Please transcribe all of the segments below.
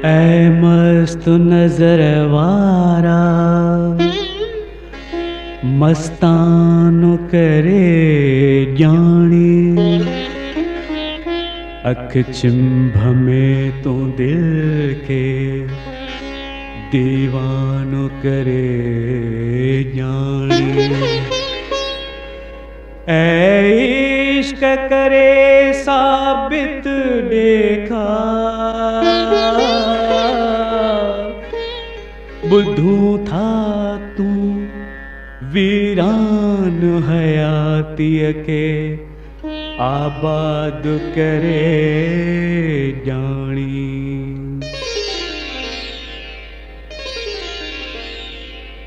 ऐ मस्त नजर वारा मस्तानो करे जानी, अख चिंभ में तू दिल के दीवानो करे जानी। ऐ इश्क करे साबित देखा, बुद्धू था तू वीरान हयाती के आबाद करे जानी।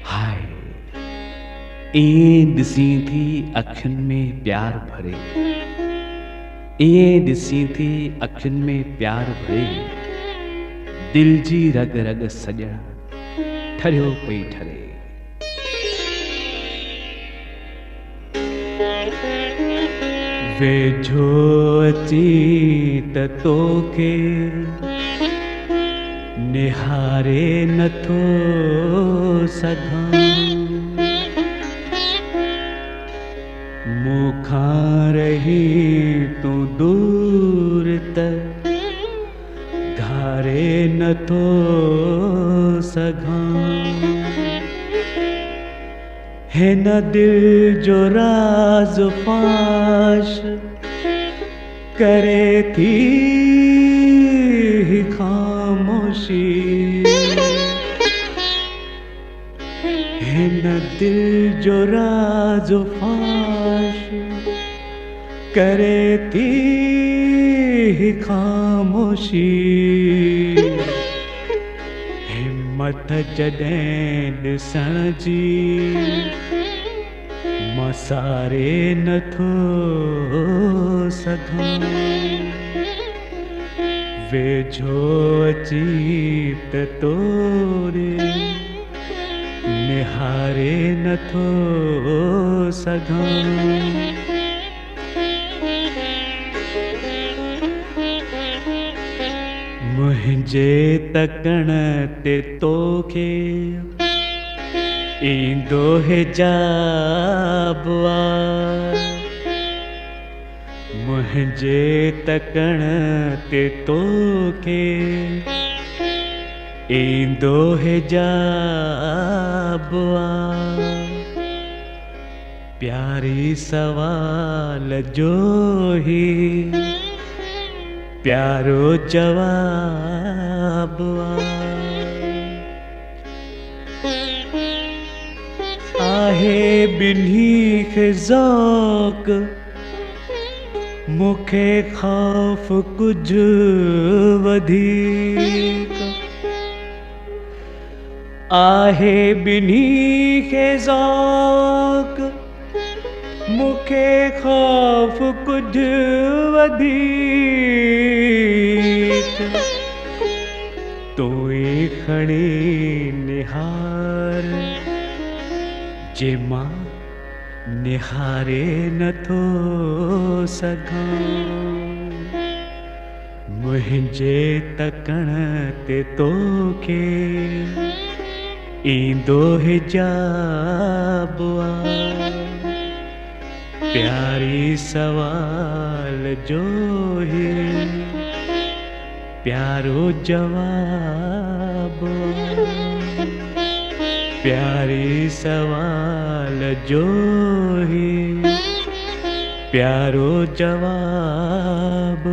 हाय ए दिसी थी अखिन में प्यार भरे, ए दिसी थी अखिन में प्यार भरे, दिल जी रग रग सॼण ठरियो पई ठरे। वेझो अची त तोखे निहारे नथो सघां, मूंखां रही तू दूर त धारे नथो सघां। हिन दिल जो राज फाश करे थी खामोशी, हिन दिल जो राज फाश करे थी खामोशी। हिम्मत जॾहिं ॾिसण जी मसारे नथो सघां, वेझो अची त तोरे निहारे नथो सघां। मुंहिंजे तकण ते तोखे ईंदो हिजाब आ, मुंहिंजे तकण ते तोखे ईंदो हिजाब आ। प्यारी सवाल जो ही प्यारो जवाब आहे। बिन्ही खे ज़ौक़ मूंखे ख़ौफ़ कुछ वधीक आहे। बिन्ही खे ज़ौक़ मूंखे ख़ौफ़ कुछ वधीक, तूं ई खणी निहार जे मां निहारे नथो सघां। मुंहिंजे तकण ते तोखे ईंदो हिजाब आ। प्यारी सवाल जो ही प्यारो जवाब, प्यारी सवाल जो ही प्यारो जवाब।